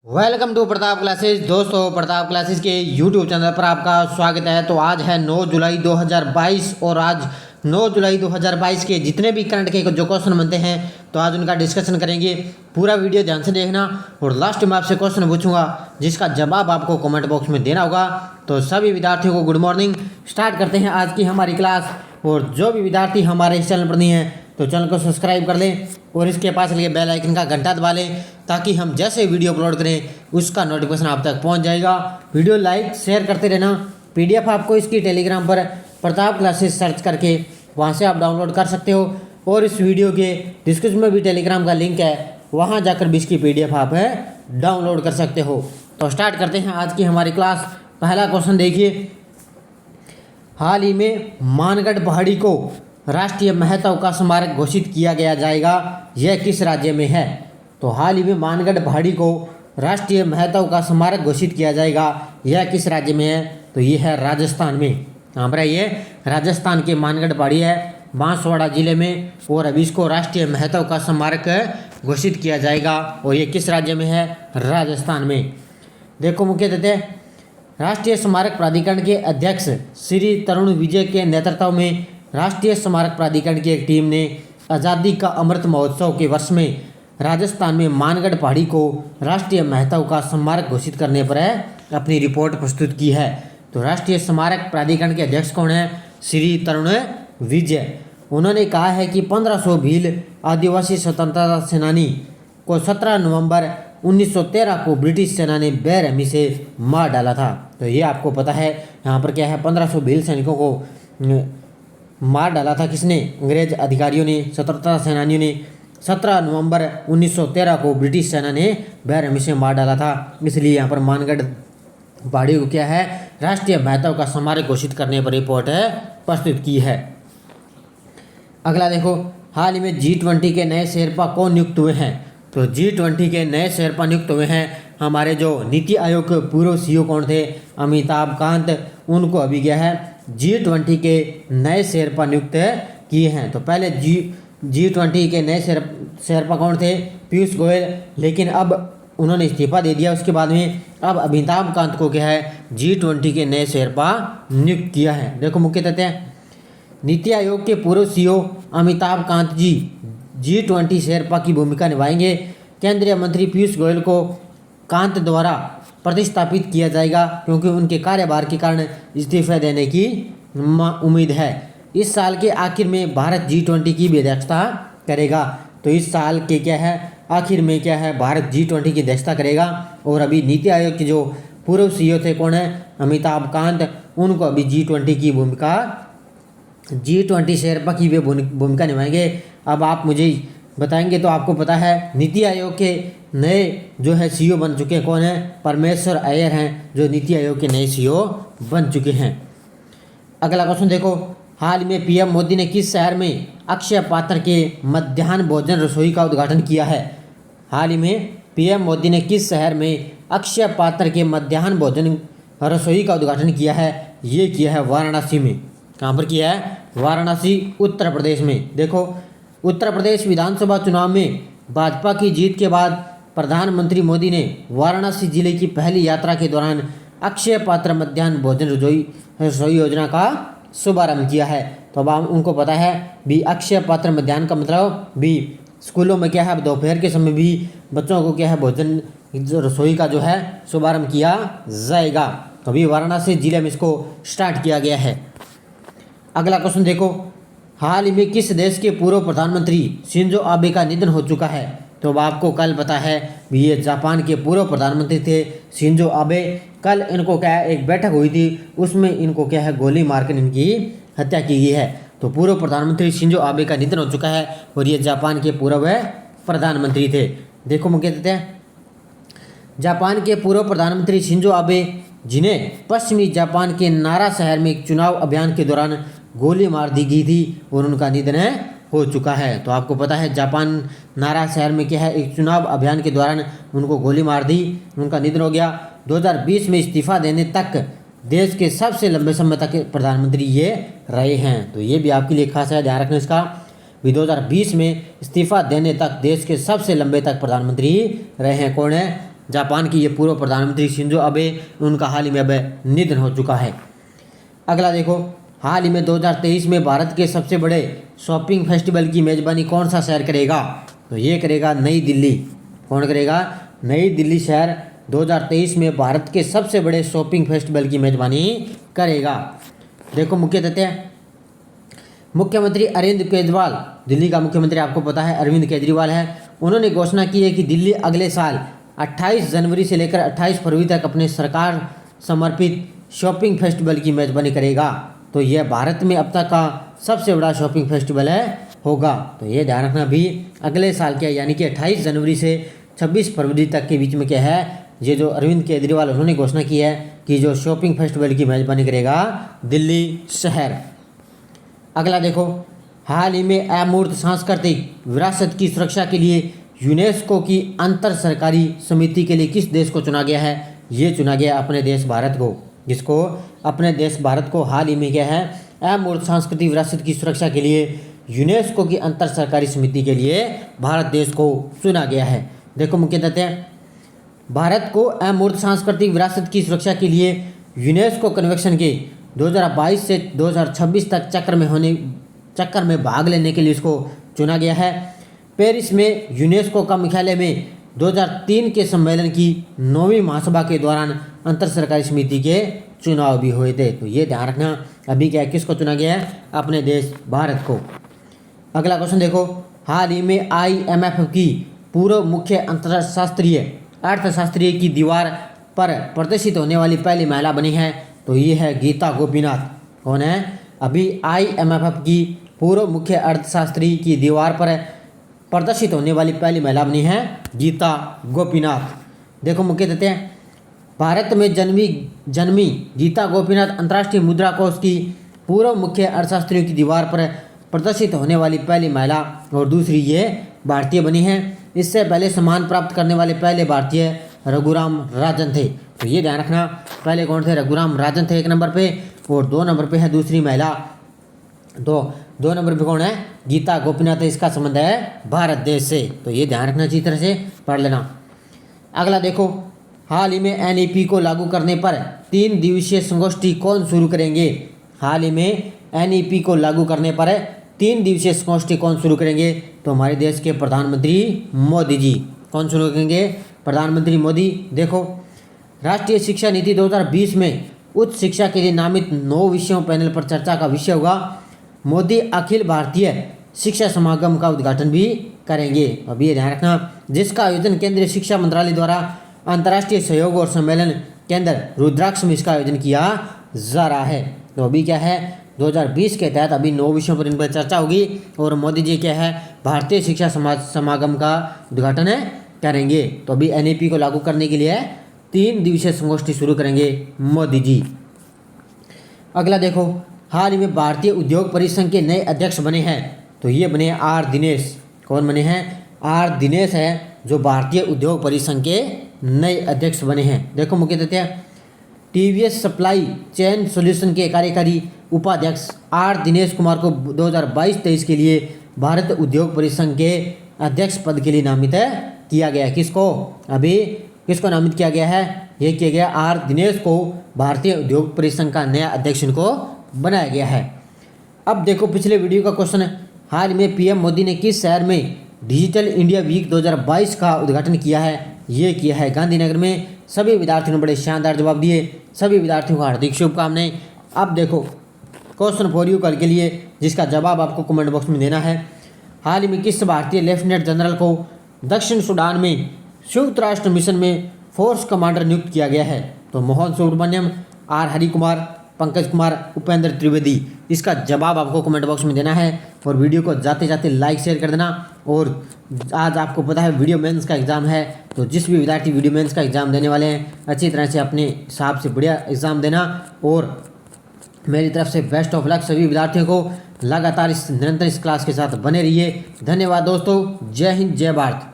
Welcome to Pratap classes. दोस्तों, Pratap classes के YouTube channel पर आपका स्वागत है। तो आज है 9 जुलाई 2022 और आज 9 जुलाई 2022 के जितने भी करंट के जो क्वेश्चन बनते हैं तो आज उनका डिस्कशन करेंगे। पूरा वीडियो ध्यान से देखना और लास्ट में आपसे क्वेश्चन पूछूंगा जिसका जवाब आपको कमेंट बॉक्स में देना होगा। तो सभी विद्यार्थियों को गुड मॉर्निंग। स्टार्ट करते हैं आज की हमारी क्लास। और जो भी विद्यार्थी हमारे इस चैनल पर नहीं है तो चैनल को सब्सक्राइब कर लें और इसके पास लगे बेल आइकन का घंटा दबा लें ताकि हम जैसे वीडियो अपलोड करें उसका नोटिफिकेशन आप तक पहुंच जाएगा। वीडियो लाइक शेयर करते रहना। पीडीएफ आपको इसकी टेलीग्राम पर प्रताप क्लासेस सर्च करके वहां से आप डाउनलोड कर सकते हो और इस वीडियो के डिस्क्रिप्शन में भी टेलीग्राम का लिंक है, वहां जाकर भी इसकी पीडीएफ आप डाउनलोड कर सकते हो। तो स्टार्ट करते हैं आज की हमारी क्लास। पहला क्वेश्चन देखिए, हाल ही में मानगढ़ पहाड़ी को राष्ट्रीय महत्व का स्मारक घोषित किया गया जाएगा, यह किस राज्य में है? तो हाल ही में मानगढ़ पहाड़ी को राष्ट्रीय महत्व का स्मारक घोषित किया जाएगा, यह किस राज्य में है? तो ये है राजस्थान में। यहाँ पर ये राजस्थान के मानगढ़ पहाड़ी है, बांसवाड़ा जिले में, और अभी इसको राष्ट्रीय महत्व का स्मारक घोषित किया जाएगा और ये किस राज्य में है? राजस्थान में। देखो मुख्य तथ्य, राष्ट्रीय स्मारक प्राधिकरण के अध्यक्ष श्री तरुण विजय के नेतृत्व में राष्ट्रीय स्मारक प्राधिकरण की एक टीम ने आज़ादी का अमृत महोत्सव के वर्ष में राजस्थान में मानगढ़ पहाड़ी को राष्ट्रीय महत्व का स्मारक घोषित करने पर अपनी रिपोर्ट प्रस्तुत की है। तो राष्ट्रीय स्मारक प्राधिकरण के अध्यक्ष कौन है? श्री तरुण विजय। उन्होंने कहा है कि 1500 भील आदिवासी स्वतंत्रता सेनानी को 17 नवंबर 1913 को ब्रिटिश सेना ने बेरहमी से मार डाला था। तो ये आपको पता है, यहाँ पर क्या है, 1500 भील सैनिकों को मार डाला था किसने? अंग्रेज अधिकारियों ने, स्वतंत्रता सेनानियों ने 17 नवंबर 1913 को ब्रिटिश सेना ने बेरहमी से मार डाला था। इसलिए यहाँ पर मानगढ़ पहाड़ी को क्या है, राष्ट्रीय महत्व का स्मारक घोषित करने पर रिपोर्ट प्रस्तुत की है। अगला देखो, हाल ही में G20 के नए शेरपा कौन नियुक्त हुए हैं? तो G20 के नए शेरपा नियुक्त हुए हैं हमारे जो नीति आयोग के पूर्व सीईओ कौन थे? अमिताभ कांत। उनको अभी क्या है, G20 के नए शेरपा नियुक्त किए हैं। तो पहले G20 के नए शेरपा कौन थे? पीयूष गोयल, लेकिन अब उन्होंने इस्तीफा दे दिया। उसके बाद में अब अमिताभ कांत को क्या है, G20 के नए शेरपा नियुक्त किया है। देखो मुख्य तथ्य, नीति आयोग के पूर्व सीईओ अमिताभ कांत जी G20 शेरपा की भूमिका निभाएंगे। केंद्रीय मंत्री पीयूष गोयल को कांत द्वारा प्रतिस्थापित किया जाएगा क्योंकि उनके कार्यभार के कारण इस्तीफा देने की उम्मीद है। इस साल के आखिर में भारत G20 की भी अध्यक्षता करेगा। तो इस साल के क्या है, आखिर में क्या है, भारत G20 की अध्यक्षता करेगा। और अभी नीति आयोग के जो पूर्व सीईओ थे कौन है? अमिताभ कांत। उनको अभी G20 की भूमिका, G20 शेरपा की वे भूमिका निभाएंगे। अब आप मुझे बताएंगे तो आपको पता है नीति आयोग के नए जो है सीईओ बन चुके हैं कौन है? परमेश्वर अय्यर हैं जो नीति आयोग के नए सीईओ बन चुके हैं। अगला क्वेश्चन देखो, हाल में पीएम मोदी ने किस शहर में अक्षय पात्र के मध्याह्न भोजन रसोई का उद्घाटन किया है? हाल ही में पीएम मोदी ने किस शहर में अक्षय पात्र के मध्याह्न भोजन रसोई का उद्घाटन किया है? ये किया है वाराणसी में। कहाँ पर किया है? वाराणसी, उत्तर प्रदेश में। देखो, उत्तर प्रदेश विधानसभा चुनाव में भाजपा की जीत के बाद प्रधानमंत्री मोदी ने वाराणसी जिले की पहली यात्रा के दौरान अक्षय पात्र मध्याह्न भोजन रसोई योजना का शुभारंभ किया है। तो अब उनको पता है भी अक्षय पात्र मध्याह्न का मतलब भी स्कूलों में क्या है, दोपहर के समय भी बच्चों को क्या है, भोजन रसोई का जो है शुभारंभ किया जाएगा। तो अभी वाराणसी जिले में इसको स्टार्ट किया गया है। अगला क्वेश्चन देखो, हाल ही में किस देश के पूर्व प्रधानमंत्री शिंजो आबे का निधन हो चुका है? तो अब आपको कल पता है ये जापान के पूर्व प्रधानमंत्री थे शिंजो आबे। कल इनको क्या है, एक बैठक हुई थी, उसमें इनको क्या है, गोली मारकर इनकी हत्या की गई है। तो पूर्व प्रधानमंत्री शिंजो आबे का निधन हो चुका है और ये जापान के पूर्व प्रधानमंत्री थे। देखो मुख्य तथ्य, जापान के पूर्व प्रधानमंत्री शिंजो आबे जिन्हें पश्चिमी जापान के नारा शहर में एक चुनाव अभियान के दौरान गोली मार दी गई थी और उनका निधन हो चुका है। तो आपको पता है जापान नारा शहर में क्या है, एक चुनाव अभियान के दौरान उनको गोली मार दी, उनका निधन हो गया। 2020 में इस्तीफा देने तक देश के सबसे लंबे समय तक प्रधानमंत्री ये रहे हैं। तो ये भी आपके लिए खास है, ध्यान रखना इसका। 2020 में इस्तीफा देने तक देश के सबसे लंबे तक प्रधानमंत्री रहे हैं कौन है? जापान की ये पूर्व प्रधानमंत्री शिंजो अबे, उनका हाल ही में अब निधन हो चुका है। अगला देखो, हाल ही में 2023 में भारत के सबसे बड़े शॉपिंग फेस्टिवल की मेजबानी कौन सा शहर करेगा? तो ये करेगा नई दिल्ली। कौन करेगा? नई दिल्ली शहर 2023 में भारत के सबसे बड़े शॉपिंग फेस्टिवल की मेजबानी करेगा। देखो मुख्य तथ्य, मुख्यमंत्री अरविंद केजरीवाल, दिल्ली का मुख्यमंत्री आपको पता है अरविंद केजरीवाल है, उन्होंने घोषणा की है कि दिल्ली अगले साल 28 जनवरी से लेकर 28 फरवरी तक अपने सरकार समर्पित शॉपिंग फेस्टिवल की मेजबानी करेगा। तो यह भारत में अब तक का सबसे बड़ा शॉपिंग फेस्टिवल होगा। तो ये ध्यान रखना भी, अगले साल क्या यानी कि 28 जनवरी से 26 फरवरी तक के बीच में क्या है, ये जो अरविंद केजरीवाल उन्होंने घोषणा की है कि जो शॉपिंग फेस्टिवल की मेजबानी करेगा दिल्ली शहर। अगला देखो, हाल ही में अमूर्त सांस्कृतिक विरासत की सुरक्षा के लिए यूनेस्को की अंतर सरकारी समिति के लिए किस देश को चुना गया है? ये चुना गया अपने देश भारत को। जिसको? अपने देश भारत को हाल ही में क्या है, अमूर्त सांस्कृतिक विरासत की सुरक्षा के लिए यूनेस्को की अंतर सरकारी समिति के लिए भारत देश को चुना गया है। देखो मुख्य तथ्य, भारत को अमूर्त सांस्कृतिक विरासत की सुरक्षा के लिए यूनेस्को कन्वेंशन के 2022 से 2026 तक चक्कर में भाग लेने के लिए इसको चुना गया है। पेरिस में यूनेस्को का मुख्यालय में 2003 के सम्मेलन की 9वीं महासभा के दौरान अंतर सरकारी समिति के चुनाव भी हुए थे। तो ये ध्यान रखना, अभी क्या किसको चुना गया है? अपने देश भारत को। अगला क्वेश्चन देखो, हाल ही में IMF की पूर्व मुख्य अर्थशास्त्री की दीवार पर प्रदर्शित होने वाली पहली महिला बनी है। तो ये है गीता गोपीनाथ। कौन है? अभी IMF की पूर्व मुख्य अर्थशास्त्री की दीवार पर प्रदर्शित होने वाली पहली महिला बनी है गीता गोपीनाथ। देखो मुख्य तथ्य, भारत में जन्मी गीता गोपीनाथ अंतर्राष्ट्रीय मुद्रा कोष की पूर्व मुख्य अर्थशास्त्रियों की दीवार पर प्रदर्शित होने वाली पहली महिला और दूसरी ये भारतीय बनी है। इससे पहले सम्मान प्राप्त करने वाले पहले भारतीय रघुराम राजन थे। तो ये ध्यान रखना, पहले कौन थे? रघुराम राजन थे 1 नंबर पे, और 2 नंबर पे है दूसरी महिला। तो 2 नंबर पे कौन है? गीता गोपीनाथ। इसका संबंध है भारत देश से। तो ये ध्यान रखना, अच्छी तरह से पढ़ लेना। अगला देखो, हाल ही में NEP को लागू करने पर 3 दिवसीय संगोष्ठी कौन शुरू करेंगे? हाल ही में NEP को लागू करने पर 3 दिवसीय संगोष्ठी कौन शुरू करेंगे? तो हमारे देश के प्रधानमंत्री मोदी जी। कौन शुरू करेंगे? प्रधानमंत्री मोदी। देखो, राष्ट्रीय शिक्षा नीति 2020 में उच्च शिक्षा के लिए नामित 9 विषयों पैनल पर चर्चा का विषय होगा। मोदी अखिल भारतीय शिक्षा समागम का उद्घाटन भी करेंगे। अभी ये ध्यान रखना, जिसका आयोजन केंद्रीय शिक्षा मंत्रालय द्वारा अंतर्राष्ट्रीय सहयोग और सम्मेलन केंद्र रुद्राक्ष में इसका आयोजन किया जा रहा है। तो अभी क्या है, 2020 के तहत अभी 9 विषयों पर इन पर चर्चा होगी और मोदी जी क्या है, भारतीय शिक्षा समागम का उद्घाटन करेंगे। तो अभी NEP को लागू करने के लिए 3 दिवसीय संगोष्ठी शुरू करेंगे मोदी जी। अगला देखो, हाल ही में भारतीय उद्योग परिसंघ के नए अध्यक्ष बने हैं। तो ये बने R दिनेश। कौन बने हैं? R दिनेश है जो भारतीय उद्योग परिसंघ के नए अध्यक्ष बने हैं। देखो मुख्य तथ्य, TVS सप्लाई चेन सॉल्यूशन के कार्यकारी उपाध्यक्ष R दिनेश कुमार को 2022-23 के लिए भारत उद्योग परिसंघ के अध्यक्ष पद के लिए नामित किया गया। किसको? अभी किसको नामित किया गया है? ये किया गया R दिनेश को भारतीय उद्योग परिसंघ का नया अध्यक्ष इनको बनाया गया है। अब देखो पिछले वीडियो का क्वेश्चन है, हाल में PM मोदी ने किस शहर में डिजिटल इंडिया वीक 2022 का उद्घाटन किया है? ये किया है गांधीनगर में। सभी विद्यार्थियों ने बड़े शानदार जवाब दिए। सभी विद्यार्थियों को हार्दिक शुभकामनाएं। अब देखो क्वेश्चन फॉर यू कल के लिए, जिसका जवाब आपको कमेंट बॉक्स में देना है। हाल ही में किस भारतीय लेफ्टिनेंट जनरल को दक्षिण सूडान में संयुक्त राष्ट्र मिशन में फोर्स कमांडर नियुक्त किया गया है? तो मोहन सुब्रमण्यम, R हरि कुमार, पंकज कुमार, उपेंद्र त्रिवेदी। इसका जवाब आपको कमेंट बॉक्स में देना है और वीडियो को जाते जाते लाइक शेयर कर देना। और आज आपको पता है वीडियो मेंस का एग्ज़ाम है, तो जिस भी विद्यार्थी वीडियो मेंस का एग्ज़ाम देने वाले हैं अच्छी तरह से अपने हिसाब से बढ़िया एग्ज़ाम देना। और मेरी तरफ से बेस्ट ऑफ लक सभी विद्यार्थियों को। लगातार निरंतर इस क्लास के साथ बने रहिए। धन्यवाद दोस्तों। जय हिंद, जय भारत।